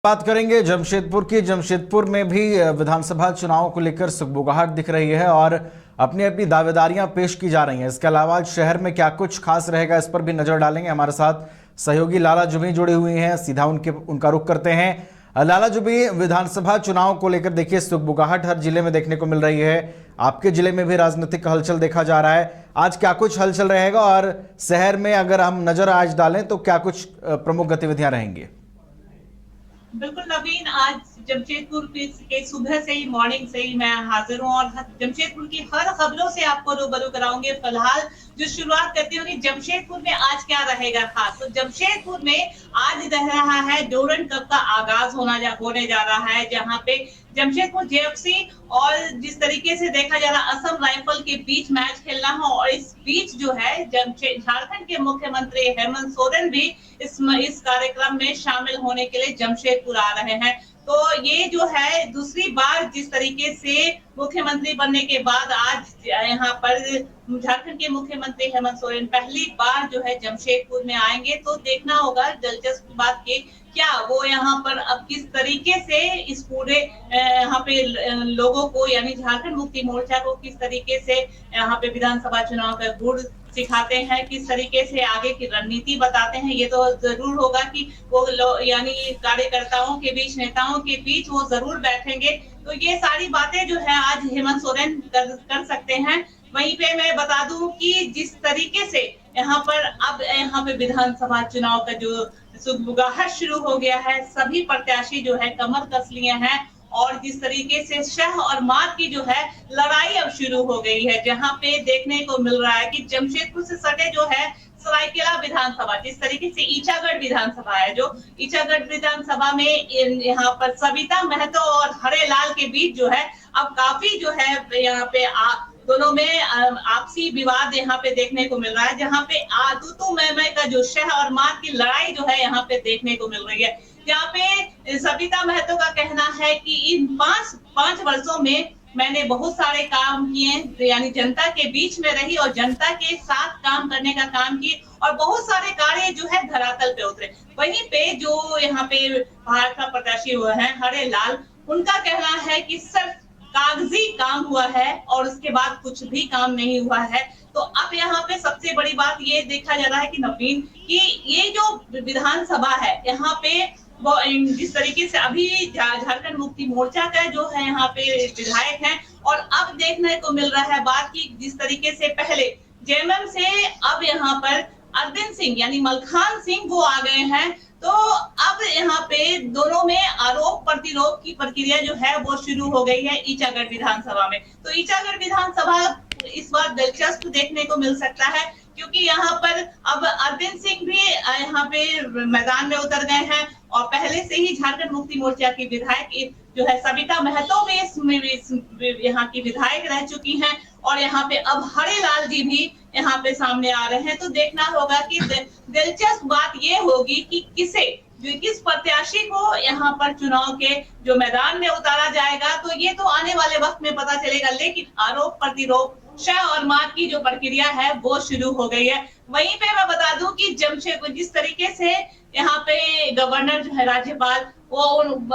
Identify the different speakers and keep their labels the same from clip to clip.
Speaker 1: बात करेंगे जमशेदपुर की। जमशेदपुर में भी विधानसभा चुनाव को लेकर सुगबुगाहट दिख रही है और अपनी अपनी दावेदारियां पेश की जा रही हैं। इसके अलावा शहर में क्या कुछ खास रहेगा, इस पर भी नजर डालेंगे। हमारे साथ सहयोगी लाला जुबी जुड़ी हुई हैं, सीधा उनका रुख करते हैं। लाला जुबी, विधानसभा चुनाव को लेकर देखिए सुगबुगाहट हर जिले में देखने को मिल रही है। आपके जिले में भी राजनीतिक हलचल देखा जा रहा है। आज क्या कुछ हलचल रहेगा और शहर में अगर हम नजर आज डालें तो क्या कुछ प्रमुख गतिविधियां रहेंगी?
Speaker 2: बिल्कुल नवीन, आज जमशेदपुर के सुबह से ही मॉर्निंग से ही मैं हाजिर हूँ और जमशेदपुर की हर खबरों से आपको रूबरू कराऊंगे। फिलहाल जो शुरुआत करती हूँ कि जमशेदपुर में आज क्या रहेगा खास, तो जमशेदपुर में आज रह रहा है डोरंड कप का आगाज होने जा रहा है, जहाँ पे जमशेदपुर जेएफसी और जिस तरीके से देखा जा रहा असम राइफल के बीच मैच खेलना हो, और इस बीच जो है झारखंड के मुख्यमंत्री हेमंत सोरेन भी इस कार्यक्रम में शामिल होने के लिए जमशेदपुर आ रहे हैं। तो ये जो है दूसरी बार जिस तरीके से मुख्यमंत्री बनने के बाद आज यहाँ पर झारखंड के मुख्यमंत्री हेमंत सोरेन पहली बार जो है जमशेदपुर में आएंगे। तो देखना होगा दिलचस्प बात की क्या वो यहाँ पर अब किस तरीके से इस पूरे यहाँ पे लोगों को यानी झारखंड मुक्ति मोर्चा को किस तरीके से यहाँ पे विधानसभा चुनाव का गुड़ सिखाते हैं, किस तरीके से आगे की रणनीति बताते हैं। ये तो जरूर होगा कि वो यानी कार्यकर्ताओं के बीच, नेताओं के बीच वो जरूर बैठेंगे। तो ये सारी बातें जो है आज हेमंत सोरेन कर सकते हैं। वहीं पे मैं बता दूं कि जिस तरीके से यहाँ पर अब यहाँ पे विधानसभा चुनाव का जो सुगबुगाहट शुरू हो गया है, सभी प्रत्याशी जो है कमर कस लिए हैं और जिस तरीके से शह और मात की जो है लड़ाई अब शुरू हो गई है, जहां पे देखने को मिल रहा है कि जमशेदपुर से सटे जो है सरायकेला विधानसभा, जिस तरीके से ईचागढ़ विधानसभा है, जो ईचागढ़ विधानसभा में यहाँ पर सविता महतो और हरे लाल के बीच जो है अब काफी जो है यहाँ पे दोनों में आपसी विवाद यहाँ पे देखने को मिल रहा है, जहाँ पे तू मैं का जो शह और मात की लड़ाई जो है यहाँ पे देखने को मिल रही है। यहाँ पे सविता महतो का कहना है कि इन पांच वर्षों में मैंने बहुत सारे काम किए, यानी जनता के बीच में रही और जनता के साथ काम करने का काम की और बहुत सारे कार्य जो है धरातल पे उतरे। वहीं पे जो यहाँ पे भाजपा प्रत्याशी हुए हैं हरे लाल, उनका कहना है कि सिर्फ कागजी काम हुआ है और उसके बाद कुछ भी काम नहीं हुआ है। तो अब यहाँ पे सबसे बड़ी बात ये देखा जा रहा है कि नवीन कि ये जो विधानसभा है यहाँ पे वो जिस तरीके से अभी झारखंड मुक्ति मोर्चा का जो है यहाँ पे विधायक हैं, और अब देखने को मिल रहा है बात की जिस तरीके से पहले जेएमएम से अब यहाँ पर अरविंद सिंह यानी मलखान सिंह वो आ गए हैं। तो अब यहाँ पे दोनों में आरोप प्रतिरोध की प्रक्रिया जो है वो शुरू हो गई है ईचागढ़ विधानसभा में। तो ईचागढ़ विधानसभा इस बार दिलचस्प देखने को मिल सकता है, क्योंकि यहाँ पर अब अरविंद सिंह भी यहाँ पे मैदान में उतर गए हैं और पहले से ही झारखंड मुक्ति मोर्चा की विधायक जो है सविता महतो भी यहाँ की विधायक रह चुकी हैं और यहाँ पे अब हरे लाल जी भी यहाँ पे सामने आ रहे हैं। तो देखना होगा कि दिलचस्प बात ये होगी कि किस प्रत्याशी को यहाँ पर चुनाव के जो मैदान में उतारा जाएगा। तो ये तो आने वाले वक्त में पता चलेगा, लेकिन आरोप प्रतिरोध शह और मात की जो प्रक्रिया है वो शुरू हो गई है। वहीं पे मैं बता दूं कि जमशेदपुर जिस तरीके से यहाँ पे गवर्नर जो है राज्यपाल वो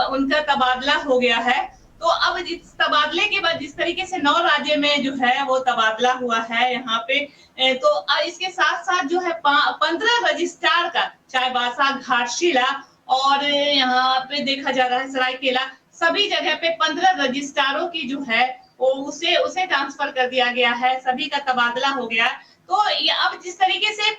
Speaker 2: उनका तबादला हो गया है, तो अब इस तबादले के बाद जिस तरीके से 9 राज्य में जो है वो तबादला हुआ है यहाँ पे, तो इसके साथ साथ जो है 15 रजिस्ट्रार का चाईबासा, घाटशिला और यहाँ पे देखा जा रहा है सरायकेला, सभी जगह पे 15 रजिस्ट्रारों की जो है वो उसे ट्रांसफर कर दिया गया है, सभी का तबादला हो गया। तो अब जिस तरीके से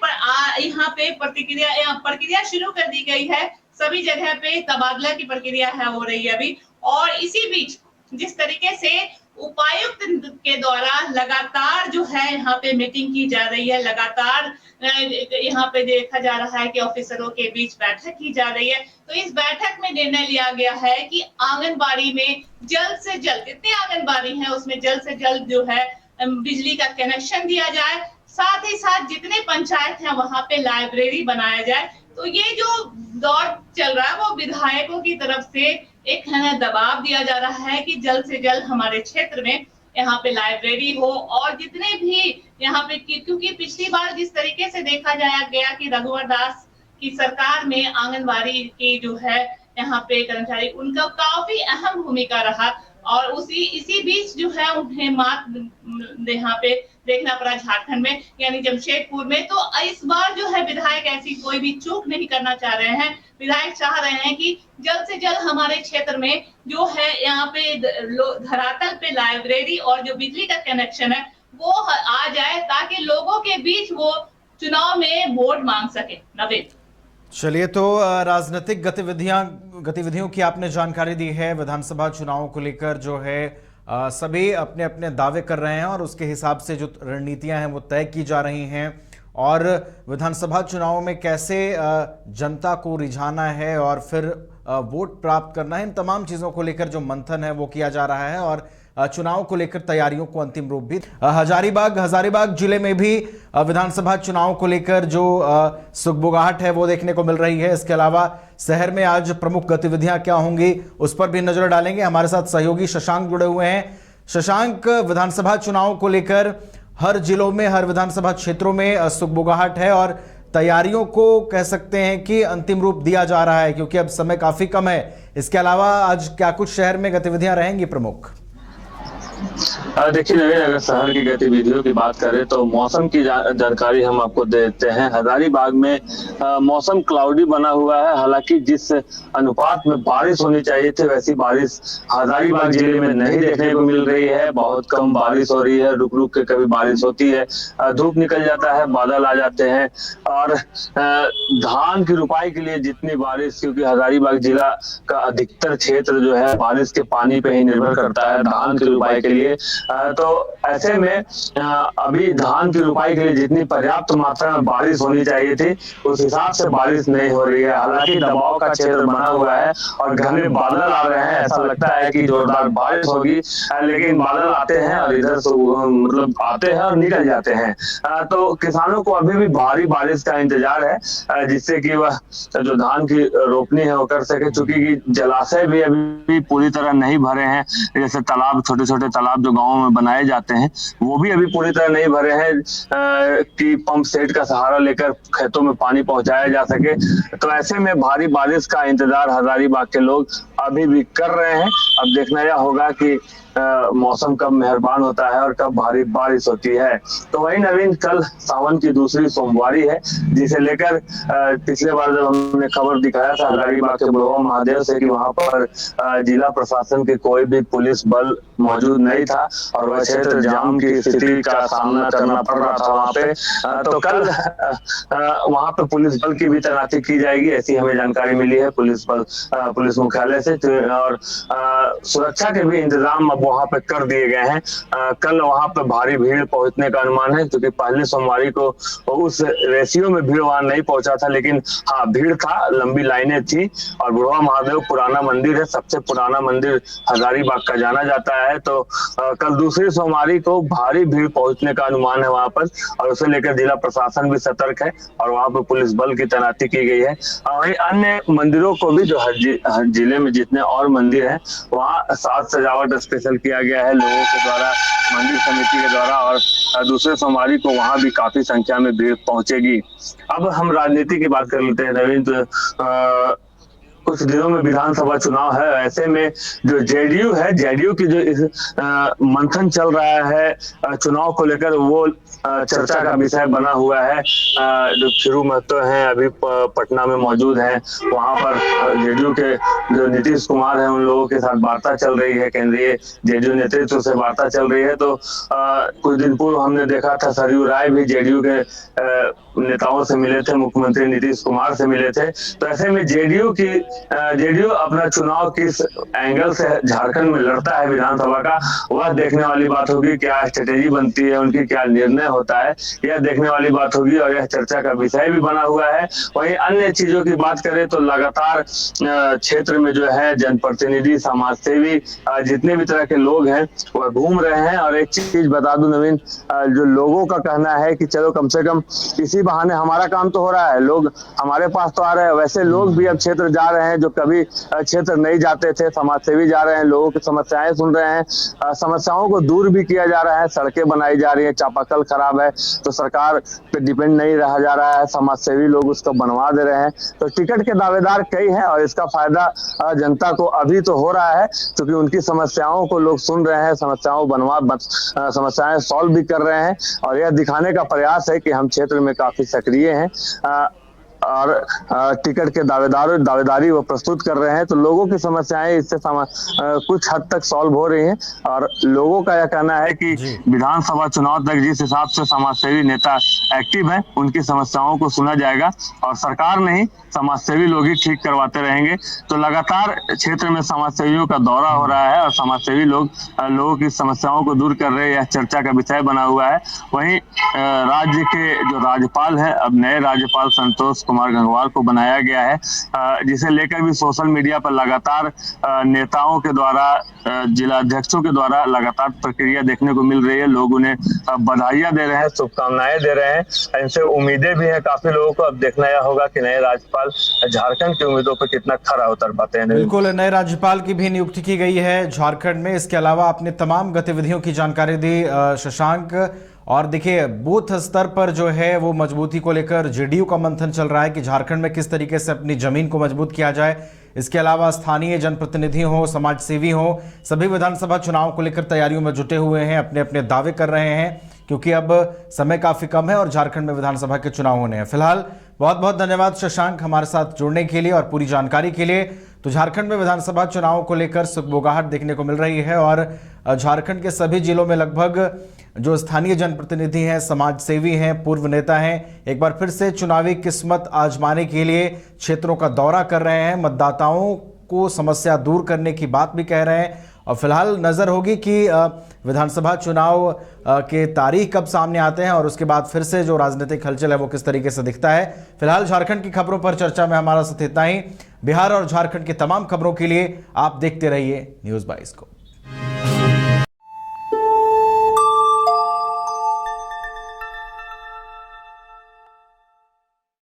Speaker 2: यहाँ पे प्रक्रिया शुरू कर दी गई है, सभी जगह पे तबादला की प्रक्रिया है हो रही है अभी। और इसी बीच जिस तरीके से उपायुक्त के द्वारा लगातार जो है यहाँ पे मीटिंग की जा रही है, लगातार यहाँ पे देखा जा रहा है कि ऑफिसरों के बीच बैठक की जा रही है। तो इस बैठक में निर्णय लिया गया है कि आंगनबाड़ी में जल्द से जल्द, जितने आंगनबाड़ी है उसमें जल्द से जल्द जो है बिजली का कनेक्शन दिया जाए, साथ ही साथ जितने पंचायत हैं वहां पे लाइब्रेरी बनाया जाए। तो ये जो दौर चल रहा है वो विधायकों की तरफ से एक है दबाव दिया जा रहा है कि जल्द से जल्द हमारे क्षेत्र में यहाँ पे लाइब्रेरी हो और जितने भी यहाँ पे, क्योंकि पिछली बार जिस तरीके से देखा गया कि रघुवर दास की सरकार में आंगनबाड़ी की जो है यहाँ पे कर्मचारी, उनका काफी अहम भूमिका रहा और इसी बीच जो है उन्हें मात यहाँ पे देखना पड़ा झारखंड में, यानी जमशेदपुर में। तो इस बार जो है विधायक ऐसी कोई भी चूक नहीं करना चाह रहे हैं। विधायक चाह रहे हैं कि जल्द से जल्द हमारे क्षेत्र में जो है यहाँ पे धरातल पे लाइब्रेरी और जो बिजली का कनेक्शन है वो आ जाए, ताकि लोगों के बीच वो चुनाव में वोट मांग सके। नवीन,
Speaker 1: चलिए, तो राजनीतिक गतिविधियों की आपने जानकारी दी है। विधानसभा चुनाव को लेकर जो है सभी अपने अपने दावे कर रहे हैं और उसके हिसाब से जो रणनीतियां हैं वो तय की जा रही हैं और विधानसभा चुनाव में कैसे जनता को रिझाना है और फिर वोट प्राप्त करना है, इन तमाम चीज़ों को लेकर जो मंथन है वो किया जा रहा है और चुनाव को लेकर तैयारियों को अंतिम रूप भी हजारीबाग जिले में भी विधानसभा चुनाव को लेकर जो सुगबुगाहट है वो देखने को मिल रही है। इसके अलावा शहर में आज प्रमुख गतिविधियां क्या होंगी उस पर भी नजर डालेंगे। हमारे साथ सहयोगी शशांक जुड़े हुए हैं। शशांक, विधानसभा चुनाव को लेकर हर जिलों में, हर विधानसभा क्षेत्रों में सुगबुगाहट है और तैयारियों को कह सकते हैं कि अंतिम रूप दिया जा रहा है क्योंकि अब समय काफी कम है। इसके अलावा आज क्या कुछ शहर में गतिविधियां रहेंगी प्रमुख?
Speaker 3: देखिए नवीन, अगर शहर की गतिविधियों की बात करें तो मौसम की जानकारी हम आपको देते हैं। हजारीबाग में मौसम क्लाउडी बना हुआ है। हालांकि जिस अनुपात में बारिश होनी चाहिए थी वैसी बारिश हजारीबाग जिले में नहीं देखने को मिल रही है। बहुत कम बारिश हो रही है, रुक रुक के कभी बारिश होती है, धूप निकल जाता है, बादल आ जाते हैं। और धान की रुपाई के लिए जितनी बारिश, क्योंकि हजारीबाग जिला का अधिकतर क्षेत्र जो है बारिश के पानी पे ही निर्भर करता है धान की रुपाई के लिए, तो ऐसे में अभी धान की रुपाई के लिए जितनी पर्याप्त मात्रा में बारिश होनी चाहिए थी उस हिसाब से बारिश नहीं हो रही है। हालांकि दबाव का क्षेत्र बना हुआ है और घने बादल आ रहे हैं, ऐसा लगता है कि जोरदार बारिश होगी, लेकिन बादल आते हैं और इधर से मतलब आते हैं और निकल जाते हैं। तो किसानों को अभी भी भारी बारिश का इंतजार है जिससे कि वह जो धान की रोपनी है वो कर सके, चूंकि जलाशय भी अभी पूरी तरह नहीं भरे हैं। जैसे तालाब, छोटे छोटे तालाब जो गांवों में बनाए जाते हैं वो भी अभी पूरी तरह नहीं भरे हैं कि पंप सेट का सहारा लेकर खेतों में पानी पहुंचाया जा सके। तो ऐसे में भारी बारिश का इंतजार हजारीबाग के लोग अभी भी कर रहे हैं। अब देखना यह होगा कि मौसम कब मेहरबान होता है और कब भारी बारिश होती है। तो वही नवीन, कल सावन की दूसरी सोमवारी है जिसे लेकर पिछले बार जब हमने खबर दिखाया था हजारीबाग के बुढ़वा महादेव से कि वहां पर जिला प्रशासन के कोई भी पुलिस बल मौजूद नहीं था और वह क्षेत्र जाम की स्थिति का सामना करना पड़ रहा था वहां पे, तो कल वहां पे पुलिस बल की भी तैनाती की जाएगी, ऐसी हमें जानकारी मिली है पुलिस मुख्यालय से। और सुरक्षा के भी इंतजाम अब वहां पे कर दिए गए हैं। कल वहां पे भारी भीड़ पहुंचने का अनुमान है क्योंकि पहले सोमवारी को उस रेशियो में भीड़ वहां नहीं पहुंचा था, लेकिन हाँ भीड़ था, लंबी लाइनें थी। और बुढ़वा महादेव पुराना मंदिर है, सबसे पुराना मंदिर हजारीबाग का जाना जाता है। तो कल दूसरी सोमवारी को भारी भीड़ पहुंचने का अनुमान है वहां पर और उसे लेकर जिला प्रशासन भी सतर्क है और वहां पर पुलिस बल की तैनाती की गई है। वहीं अन्य मंदिरों को भी, जो हर जिले में जितने और मंदिर हैं वहां साज सजावट स्पेशल किया गया है लोगों के द्वारा, मंदिर समिति के द्वारा, और दूसरे सोमवारी को वहां भी काफी संख्या में भीड़ पहुंचेगी। अब हम राजनीति की बात कर लेते हैं नवीन। तो कुछ दिनों में विधानसभा चुनाव है, ऐसे में जो जेडीयू है, जेडीयू की जो इस मंथन चल रहा है चुनाव को लेकर वो चर्चा का विषय बना हुआ है। जो फिरू महतो हैं अभी पटना में मौजूद हैं, वहां पर जेडीयू के जो नीतीश कुमार हैं उन लोगों के साथ वार्ता चल रही है, केंद्रीय जेडीयू नेतृत्व से वार्ता चल रही है। तो कुछ दिन पूर्व हमने देखा था सरयू राय भी जेडीयू के नेताओं से मिले थे, मुख्यमंत्री नीतीश कुमार से मिले थे। तो ऐसे में जेडीयू अपना चुनाव किस एंगल से झारखंड में लड़ता है विधानसभा का, वह देखने वाली बात होगी। क्या स्ट्रेटेजी बनती है उनकी, क्या निर्णय होता है, यह देखने वाली बात होगी और यह चर्चा का विषय भी बना हुआ है। वहीं अन्य चीजों की बात करें तो लगातार क्षेत्र में जो है जनप्रतिनिधि, समाज सेवी, जितने भी तरह के लोग हैं वह घूम रहे हैं। और एक चीज बता दूं नवीन, जो लोगों का कहना है कि चलो कम से कम किसी बहाने हमारा काम तो हो रहा है, लोग हमारे पास तो आ रहे हैं, वैसे लोग भी अब क्षेत्र जा रहे हैं जो कभी क्षेत्र नहीं जाते थे, समाज सेवी जा रहे हैं, लोगों की समस्याएं सुन रहे हैं, समस्याओं को दूर भी किया जा रहा है, सड़कें बनाई जा रही है, चापाकल खराब है तो सरकार पे डिपेंड नहीं रहा जा रहा है, समाज सेवी लोग उसको बनवा दे रहे हैं। तो टिकट के दावेदार कई हैं और इसका फायदा जनता को अभी तो हो रहा है, क्योंकि उनकी समस्याओं को लोग सुन रहे हैं, समस्याएं सॉल्व भी कर रहे हैं और यह दिखाने का प्रयास है कि हम क्षेत्र में काफी सक्रिय हैं और टिकट के दावेदारी वो प्रस्तुत कर रहे हैं। तो लोगों की समस्याएं इससे कुछ हद तक सॉल्व हो रही हैं और लोगों का यह कहना है कि विधानसभा चुनाव तक जिस हिसाब से समाजसेवी नेता एक्टिव है, उनकी समस्याओं को सुना जाएगा और सरकार नहीं, समाजसेवी लोग ही ठीक करवाते रहेंगे। तो लगातार क्षेत्र में समाजसेवियों का दौरा हो रहा है और समाजसेवी लोगों की समस्याओं को दूर कर रहे हैं, यह चर्चा का विषय बना हुआ है। वहीं राज्य के जो राज्यपाल है, अब नए राज्यपाल संतोष कुमार गंगवार को बनाया गया है, जिसे लेकर भी सोशल मीडिया पर लगातार नेताओं के द्वारा, जिला अध्यक्षों के द्वारा लगातार प्रक्रिया देखने को मिल रही है। लोग उन्हें बधाइयां दे रहे हैं, शुभकामनाएं दे रहे हैं, इनसे उम्मीदें भी हैं काफी लोगों को। अब देखना यह होगा कि नए राज्यपाल झारखंड की उम्मीदों पर कितना खरा उतर पाते हैं।
Speaker 1: बिल्कुल, नए राज्यपाल की भी नियुक्ति की गई है झारखंड में। इसके अलावा आपने तमाम गतिविधियों की जानकारी दी शशांक, और देखिए बूथ स्तर पर जो है वो मजबूती को लेकर जेडीयू का मंथन चल रहा है कि झारखंड में किस तरीके से अपनी जमीन को मजबूत किया जाए। इसके अलावा स्थानीय जनप्रतिनिधि हो, समाज सेवी हो, सभी विधानसभा चुनाव को लेकर तैयारियों में जुटे हुए हैं, अपने अपने दावे कर रहे हैं, क्योंकि अब समय काफी कम है और झारखंड में विधानसभा के चुनाव होने हैं। फिलहाल बहुत बहुत धन्यवाद शशांक हमारे साथ जुड़ने के लिए और पूरी जानकारी के लिए। तो झारखंड में विधानसभा चुनाव को लेकर सुगबुगाहट देखने को मिल रही है और झारखंड के सभी जिलों में लगभग जो स्थानीय जनप्रतिनिधि हैं, समाज सेवी हैं, पूर्व नेता हैं, एक बार फिर से चुनावी किस्मत आजमाने के लिए क्षेत्रों का दौरा कर रहे हैं, मतदाताओं को समस्या दूर करने की बात भी कह रहे हैं। और फिलहाल नजर होगी कि विधानसभा चुनाव के तारीख कब सामने आते हैं और उसके बाद फिर से जो राजनीतिक हलचल है वो किस तरीके से दिखता है। फिलहाल झारखंड की खबरों पर चर्चा में हमारा साथ इतना ही। बिहार और झारखंड की तमाम खबरों के लिए आप देखते रहिए न्यूज़ 22 को।